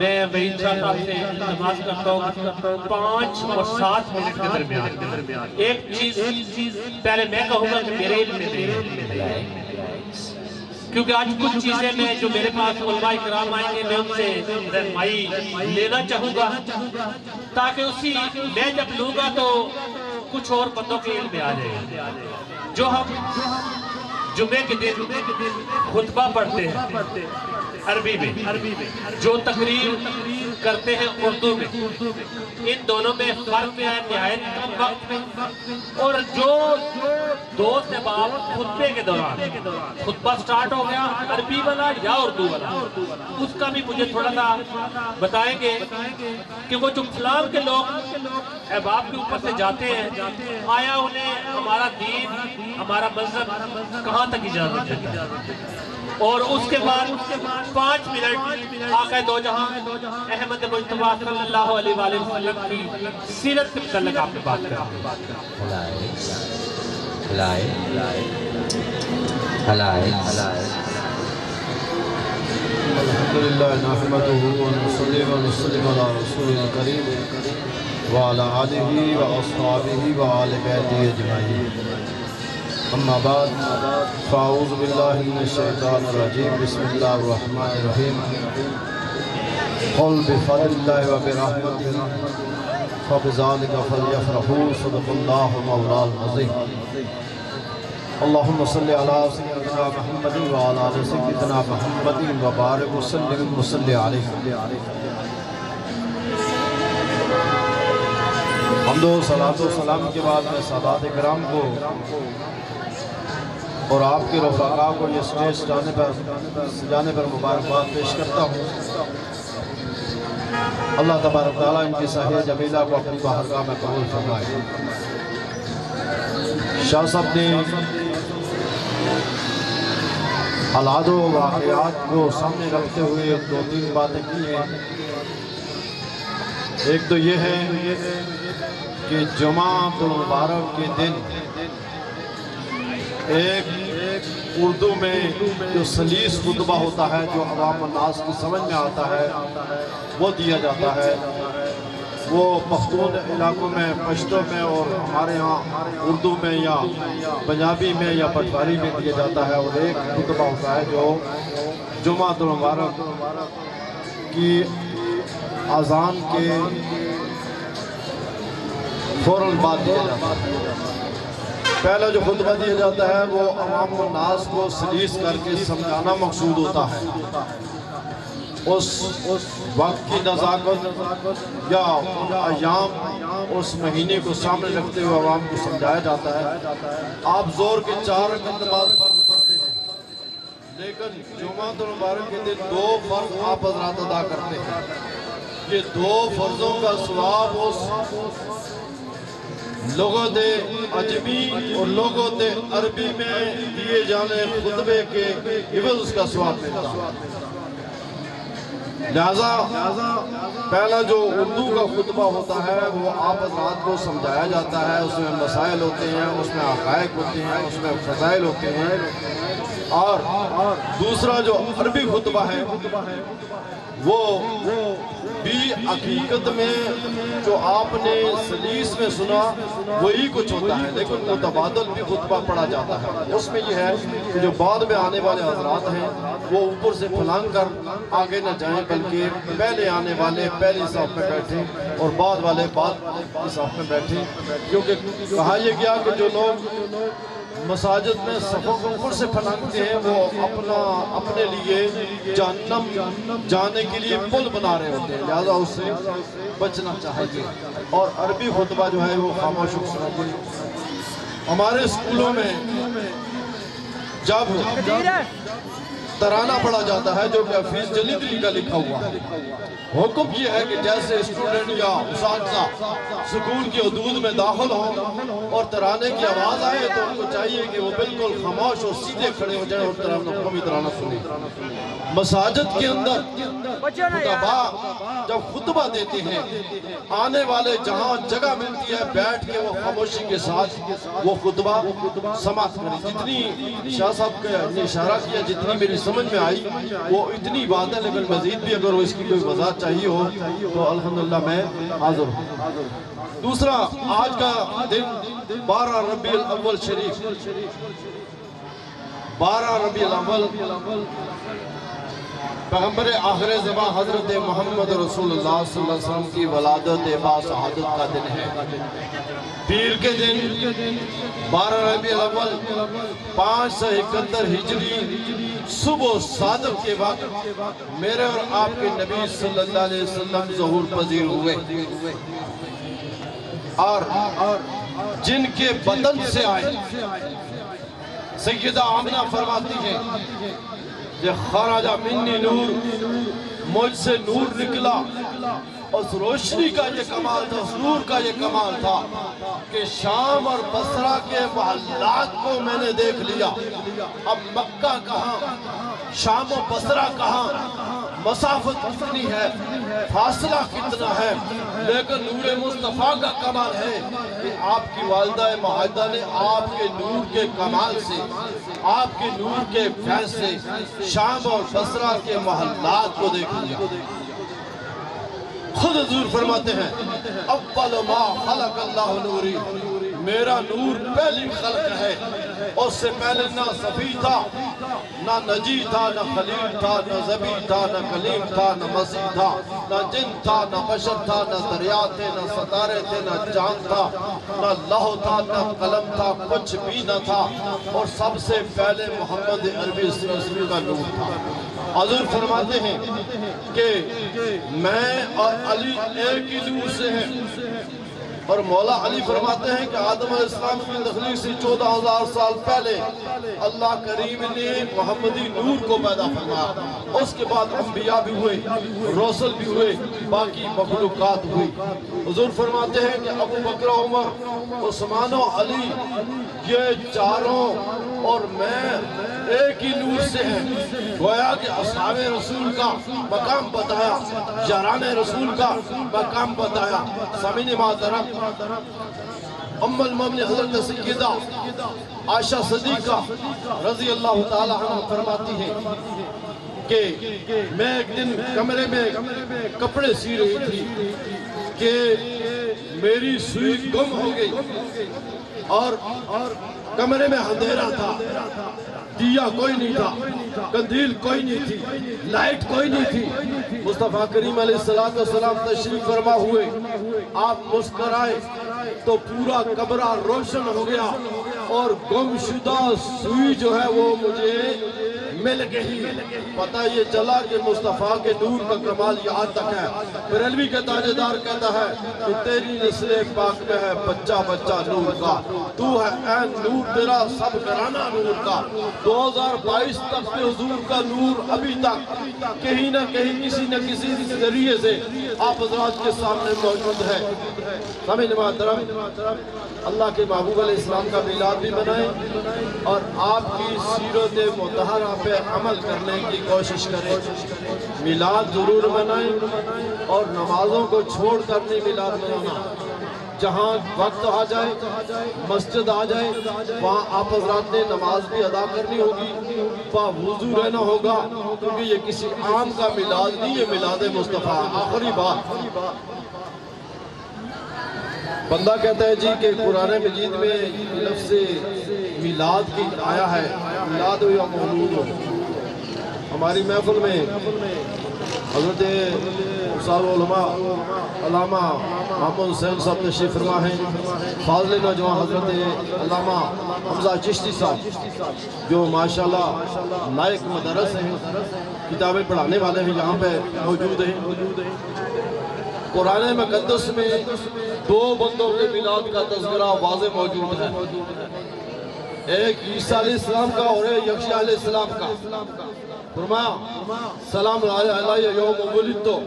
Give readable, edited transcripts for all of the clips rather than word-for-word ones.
میں وحید شاہ صاحب سے نماز کرتا ہوں 5 اور 7 منٹ کے درمیان۔ ایک چیز پہلے میں کہوں گا کہ میرے علم میں نہیں ہے، کیونکہ آج کچھ چیزیں میں جو میرے پاس علماء کرام آئیں گے میں ان سے رہنمائی لینا چاہوں گا، تاکہ اسی میں جب لوں گا تو کچھ اور بندوں کے علم میں آ جائے گا۔ جو ہم جمعے کے دن خطبہ پڑھتے ہیں عربی میں، جو تقریر کرتے ہیں اردو میں، ان دونوں میں فرق ہے نہایت کم وقت میں۔ اور جو دوست احباب خطبے کے دوران خطبہ سٹارٹ ہو گیا عربی والا یا اردو والا، اس کا بھی مجھے تھوڑا سا بتائیں گے کہ وہ جو اسلام کے لوگ احباب کے اوپر سے جاتے ہیں، آیا انہیں ہمارا دین ہمارا مذہب کہاں تک اجازت دیتا ہے؟ اور اس کے بعد 5 منٹ آقا دو جہاں احمد مجتبیٰ صلی اللہ علیہ وآلہ وسلم کی سیرت سے متعلق آپ نے بات کریں۔ الحمدللہ نحمدہ ونصلی ونسلم علی رسول کریم وعلی آلہ واصحابہ وآل بیتہ اجمعین، اما بعد فاعوذ باللہ من الشیطان الرجیم، بسم اللہ الرحمن الرحیم۔ قل بفضل اللہ وبرحمتہ فبذلک فلیفرحوا، صدق اللہ مولانا العظیم۔ اللہم صلی علی سیدنا محمد وعلی آل سیدنا محمد وبارک وسلم وصلی علیہ۔ حمد و صلاۃ و سلام کے بعد میں سادات کرام کو اور آپ کے رفقاء کو یہ سٹیج سجانے پر مبارکباد پیش کرتا ہوں۔ اللہ تبارک تعالیٰ ان کی صحیح جمیلہ کو اپنی بارگاہ میں قبول فرمائے۔ شاہ صاحب نے حالات و واقعات کو سامنے رکھتے ہوئے 2-3 باتیں کی ہیں۔ ایک تو یہ ہے کہ جمعہ المبارک کے دن ایک اردو میں جو سلیس خطبہ ہوتا ہے، جو عوام الناس کی سمجھ میں آتا ہے، وہ دیا جاتا ہے۔ وہ پختون علاقوں میں پشتو میں اور ہمارے ہاں اردو میں یا پنجابی میں یا پٹواری میں دیا جاتا ہے، اور ایک خطبہ ہوتا ہے جو جمعہ المبارک کی اذان کے فوراً بعد دیا جاتا ہے۔ پہلا جو خطبہ دیا جاتا ہے وہ عوام الناس کو سلیس کر کے سمجھانا مقصود ہوتا ہے۔ اس وقت کی نزاکت یا ایام اس مہینے کو سامنے رکھتے ہوئے عوام کو سمجھایا جاتا ہے۔ آپ زور کے 4 رکعت نماز فرض پڑھتے ہیں، لیکن جمعہ المبارک کے دن 2 فرض آپ حضرات ادا کرتے ہیں۔ یہ 2 فرضوں کا ثواب اس لغت عجمی اور لغت عربی میں دیے جانے خطبے کے عوض اس کا ثواب ملتا ہے۔ لہذا پہلا جو اردو کا خطبہ ہوتا ہے وہ آپ حضرات کو سمجھایا جاتا ہے، اس میں مسائل ہوتے ہیں، اس میں حقائق ہوتے ہیں، اس میں فضائل ہوتے ہیں۔ اور دوسرا جو عربی خطبہ ہے وہ بھی حقیقت میں جو آپ نے سلیس میں سنا وہی کچھ ہوتا ہے، لیکن متبادل بھی خطبہ پڑھا جاتا ہے۔ اس میں یہ ہے کہ جو بعد میں آنے والے حضرات ہیں وہ اوپر سے پھلانگ کر آگے نہ جائیں، بلکہ پہلے آنے والے پہلی صف میں بیٹھیں اور بعد والے بعد کی صف میں بیٹھیں، کیونکہ کہا یہ گیا کہ جو لوگ مساجد میں صفوں کو اوپر سے پھلانگتے ہیں وہ اپنے لیے جہنم جانے کے لیے پل بنا رہے ہوتے ہیں، لہذا اس سے بچنا چاہیے۔ اور عربی خطبہ جو ہے وہ خاموش سنا دیں۔ ہمارے اسکولوں میں جب ترانہ پڑھا جاتا ہے جو کہ حفیظ جلیلی کا لکھا ہوا ہے، حکم یہ ہے کہ جیسے اسٹوڈنٹ یا اساتذہ سکول کی حدود میں داخل ہوں اور ترانے کی آواز آئے تو ان کو چاہیے کہ وہ بالکل خاموش اور سیدھے کھڑے ہو جائیں اور قومی ترانہ سنیں۔ مساجد کے اندر خطبہ جب خطبہ دیتے ہیں، آنے والے جہاں جگہ ملتی ہے بیٹھ کے وہ خاموشی کے ساتھ وہ خطبہ سماعت کریں۔ جتنی شاہ صاحب نے اشارہ کیا، جتنی میری سمجھ میں آئی وہ اتنی بات ہے، لیکن مزید بھی اگر اس کی کوئی وضاحت چاہیے ہو تو الحمدللہ میں حاضر ہوں۔ دوسرا، آج کا دن 12 ربیع الاول شریف، 12 ربیع الاول پیغمبر آخر زمان حضرت محمد رسول اللہ صلی اللہ علیہ وسلم کی ولادت باسعادت کا دن ہے۔ پیر کے دن 12 ربیع الاول 571 ہجری صبح صادق کے وقت میرے اور آپ کے نبی صلی اللہ علیہ وسلم ظہور پذیر ہوئے، اور جن کے بدن سے آئے سیدہ آمنہ فرماتی ہیں کہ خرج منی نور، مجھ سے نور نکلا۔ اس روشنی کا یہ کمال تھا، اس نور کا یہ کمال تھا کہ شام اور بصرہ کے محلات کو میں نے دیکھ لیا۔ اب مکہ کہاں، شام و بصرہ کہاں، مسافت کتنی ہے، فاصلہ کتنا ہے، لیکن نور مصطفیٰ کا کمال ہے کہ آپ کی والدہ ماہدہ نے آپ کے نور کے کمال سے، آپ کے نور کے فیض سے شام اور بصرہ کے محلات کو دیکھ لیا۔ خود حضور فرماتے ہیں اول ما خلق اللہ نوری، میرا نور پہلی خلق ہے، اس سے پہلے نہ صفی تھا، نہ نجی تھا، نہ خلیل تھا، نہ زبی تھا، نہ کلیم تھا، نہ مسیح تھا، نہ جن تھا، نہ بشر تھا، نہ دریا تھے، نہ ستارے تھے، نہ چاند تھا، نہ لوح تھا، نہ قلم تھا، کچھ بھی نہ تھا، اور سب سے پہلے محمد عربی صلی اللہ علیہ وسلم کا نور تھا۔ حضور فرماتے ہیں کہ میں اور علی ایک ہی نور سے ہیں، اور مولا علی فرماتے ہیں کہ آدم علیہ السلام کی تخلیق سے 14,000 سال پہلے اللہ کریم نے محمدی نور کو پیدا فرمایا۔ اس کے بعد انبیاء بھی ہوئے، رسول بھی ہوئے، باقی مخلوقات ہوئی۔ حضور فرماتے ہیں کہ ابو بکر، عمر، عثمان و علی یہ چاروں اور میں ایک ہی نور سے ہیں۔ گویا کہ اصحاب رسول کا مقام بتایا، یاران رسول کا مقام بتایا۔ سامعین محترم، ام المومنین حضرت سیدہ عائشہ صدیقہ رضی اللہ تعالی عنہ فرماتی ہیں کہ میں ایک دن کمرے میں کپڑے سی رہی تھی کہ میری سوئی گم ہو گئی، اور کمرے میں اندھیرا تھا، دیا کوئی نہیں تھا، قندیل کوئی نہیں تھی، لائٹ کوئی نہیں تھی۔ مصطفیٰ کریم علیہ السلام تشریف فرما ہوئے، آپ مسکرائے تو پورا کمرہ روشن ہو گیا، اور گم شدہ سوئی جو ہے وہ مجھے مل گئی۔ پتہ یہ چلا کہ مصطفیٰ کے نور کا کمال یہاں تک ہے۔ بریلوی کا تاجدار کہتا ہے کہ تیری نسل پاک میں ہے بچہ بچہ نور کا، تو ہے اے نور تیرا سب گھرانہ نور کا۔ 2022 تک کے حضور کا نور ابھی تک کہیں نہ کہیں کسی نہ کسی ذریعے سے آپ حضرات کے سامنے موجود ہے۔ سامعین محترم، اللہ کے محبوب علیہ السلام کا میلاد بھی منائیں اور آپ کی سیرت مطہرہ پہ عمل کرنے کی کوشش کریں۔ میلاد ضرور منائیں، اور نمازوں کو چھوڑ کر نہیں میلاد منانا۔ جہاں وقت آ جائے، مسجد آ جائے، وہاں آپ حضرات نے نماز بھی ادا کرنی ہوگی، وہاں وضو رہنا ہوگا، کیونکہ یہ کسی عام کا میلاد نہیں، یہ میلاد مصطفیٰ۔ آخری بات، بندہ کہتا ہے جی کہ قرآن مجید میں لفظ میلاد کی آیا ہے، میلاد ہو یا مولود ہو۔ ہماری محفل میں حضرت استاد علماء علامہ محمد حسین صاحب تشریف فرما ہیں، فاضل نوجوان حضرت علامہ حمزہ چشتی صاحب جو ماشاءاللہ لائق مدرس ہیں، کتابیں پڑھانے والے ہیں، یہاں پہ موجود ہیں۔ قرآن مقدس میں 2 بندوں کے میلاد کا تذکرہ واضح موجود ہے، ایک عیسیٰ علیہ السلام کا اور ایک یحییٰ علیہ السلام کا۔ فرمایا سلام علیہ یوم ولدتو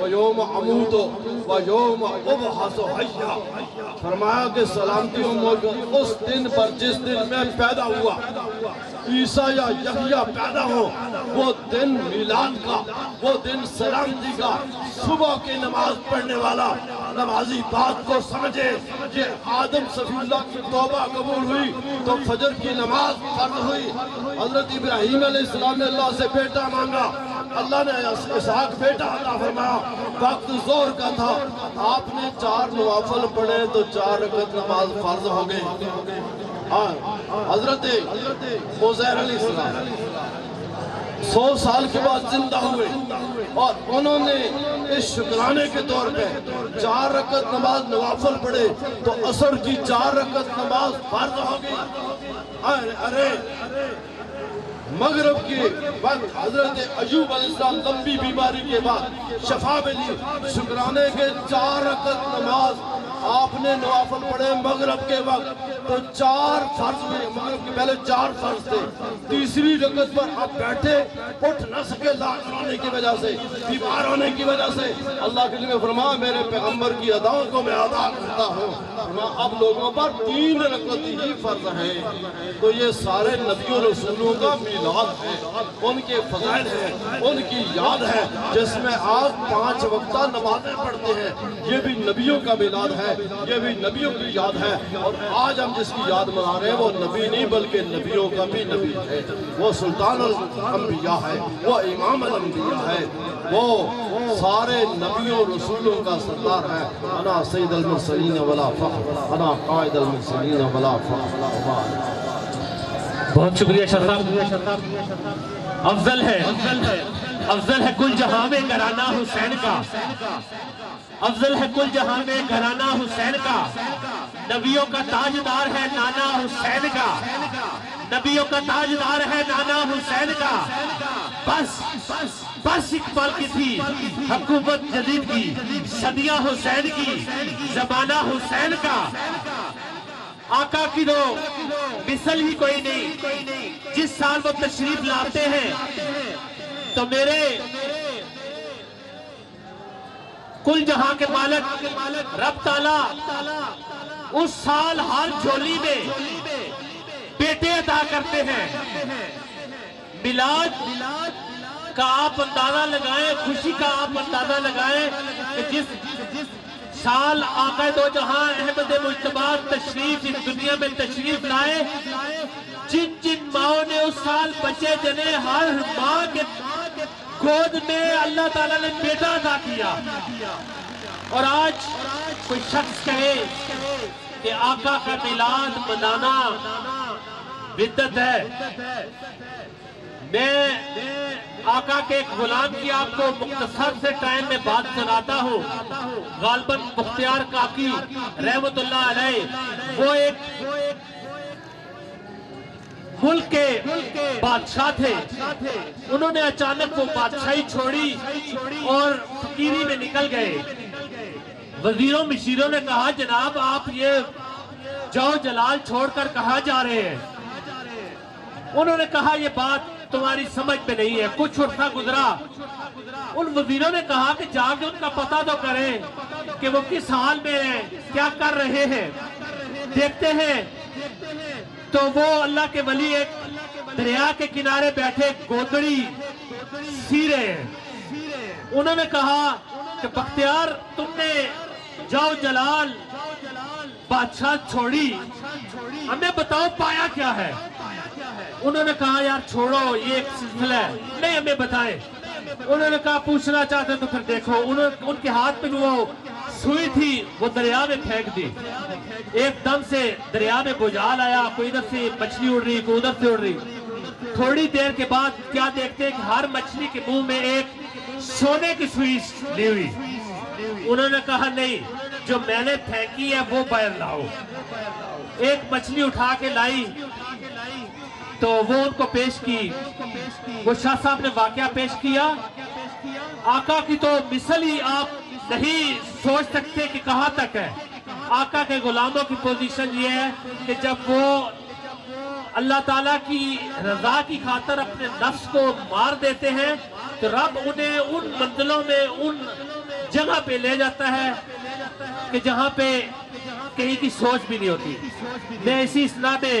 و یوم اموتو و یوم ابعث حیا۔ فرمایا کہ سلامتی موجود اس دن پر جس دن میں پیدا ہوا، عیسیٰ یا یحییٰ پیدا ہو، وہ دن میلاد کا، وہ دن سلامتی کا، صبح کی نماز پڑھنے والا نمازی بات کو سمجھے کہ آدم صفی اللہ کی توبہ قبول ہوئی تو فجر کی نماز فرض ہوئی۔ حضرت ابراہیم علیہ السلام نے اللہ سے بیٹا مانگا، اللہ نے اسحاق بیٹا عطا فرمایا، وقت ظہر کا تھا، آپ نے 4 نوافل پڑھے تو 4 رکعت نماز فرض ہو گئی۔ حضرت عزیر علیہ السلام 100 سال کے بعد زندہ ہوئے اور انہوں نے اس شکرانے کے طور پہ 4 رکعت نماز نوافل پڑھے تو عصر کی 4 رکعت نماز فرض ہو گئی۔ ارے مغرب کے وقت حضرت ایوب علیہ السلام لمبی بیماری کے بعد شفا ملی، شکرانے کے 4 رکعت نماز آپ نے نوافل پڑھے مغرب کے وقت تو 4 فرض ہوئے، مغرب کے پہلے 4 فرض تھے، تیسری رکعت پر آپ بیٹھے، اٹھ نہ سکے لاغر ہونے کی وجہ سے، بیمار ہونے کی وجہ سے، اللہ کے لیے فرمایا میرے پیغمبر کی اداؤں کو میں ادا کرتا ہوں، فرمایا اب لوگوں پر 3 رکعت ہی فرض ہے۔ تو یہ سارے نبیوں رسولوں کا میلاد ہے، ان کے فضائل ہیں، ان کی یاد ہے، جس میں آپ 5 وقتہ نمازیں پڑھتے ہیں، یہ بھی نبیوں کا میلاد ہے، یہ بھی نبیوں کی یاد ہے۔ اور آج ہم جس کی یاد منا رہے ہیں وہ نبی نہیں بلکہ نبیوں کا بھی نبی ہے، وہ سلطان الانبیاء ہے، وہ امام الانبیاء ہے، وہ سارے نبیوں رسولوں کا سردار ہے۔ انا سید المرسلین ولا فخر، انا قائد المرسلین ولا فخر۔ بہت شکریہ شاہ صاحب، افضل ہے کل جہاں میں گھرانہ حسین کا، افضل ہے کل جہاں میں گھرانہ حسین کا، نبیوں کا تاجدار ہے نانا حسین کا، نبیوں کا تاجدار ہے نانا حسین کا، بس اقبال کی تھی حکومت جدید کی، صدیاں حسین کی، زمانہ حسین کا، آقا کی دو مثل ہی کوئی نہیں، جس سال وہ تشریف لاتے ہیں تو میرے کل جہاں کے مالک رب تعالیٰ اس سال ہر جھولی میں بیٹے عطا کرتے ہیں۔ میلاد کا آپ اندازہ لگائیں، خوشی کا آپ اندازہ لگائیں کہ جس سال آقا دو جہاں احمد مجتبی تشریف اس دنیا میں تشریف لائے، جن ماؤں نے اس سال بچے جنے، ہر ماں کے گود میں اللہ تعالیٰ نے بیٹا عطا کیا، اور آج کوئی شخص کہے کہ آقا کا میلاد منانا بدعت ہے۔ میں آقا کے ایک غلام کی آپ کو مختصر سے ٹائم میں بات سناتا ہوں۔ غالباً مختار کاکی رحمت اللہ علیہ وہ ایک ملک کے بادشاہ تھے، انہوں نے اچانک وہ بادشاہی چھوڑی اور فقیری میں نکل گئے۔ وزیروں مشیروں نے کہا جناب آپ یہ جو جلال چھوڑ کر کہاں جا رہے ہیں؟ انہوں نے کہا یہ بات تمہاری سمجھ میں نہیں ہے، کچھ عرصہ گزرا، ان وزیروں نے کہا کہ جا کے ان کا پتہ تو کریں کہ وہ کس حال میں ہیں، کیا کر رہے ہیں۔ دیکھتے ہیں تو وہ اللہ کے ولی ایک دریا کے کنارے بیٹھے گودڑی سی رہے ہیں۔ انہوں نے کہا کہ بختیار تم نے جو جلال بادشاہ چھوڑی، ہمیں بتاؤ پایا کیا ہے؟ انہوں نے کہا یار چھوڑو یہ ایک سلسلہ ہے، نہیں ہمیں بتائیں۔ انہوں نے کہا پوچھنا چاہتے تو پھر دیکھو، ان کے ہاتھ میں وہ سوئی تھی وہ دریا میں پھینک دی، ایک دم سے دریا میں بجھال آیا، کوئی ادھر سے مچھلی اڑ رہی، کوئی ادھر سے اڑ رہی۔ تھوڑی دیر کے بعد کیا دیکھتے ہیں کہ ہر مچھلی کے منہ میں ایک سونے کی سوئی لی ہوئی۔ انہوں نے کہا نہیں جو میں نے پھینکی ہے وہ باہر لاؤ۔ ایک مچھلی اٹھا کے لائی تو وہ ان کو پیش کی، وہ شاہ صاحب نے واقعہ پیش کیا۔ آقا کی تو مثل ہی آپ نہیں سوچ سکتے کہ کہاں تک ہے۔ آقا کے غلاموں کی پوزیشن یہ ہے کہ جب وہ اللہ تعالیٰ کی رضا کی خاطر اپنے نفس کو مار دیتے ہیں تو رب انہیں ان منزلوں میں ان جگہ پہ لے جاتا ہے کہ جہاں پہ کہیں کی سوچ بھی نہیں ہوتی۔ میں اسی اسنا میں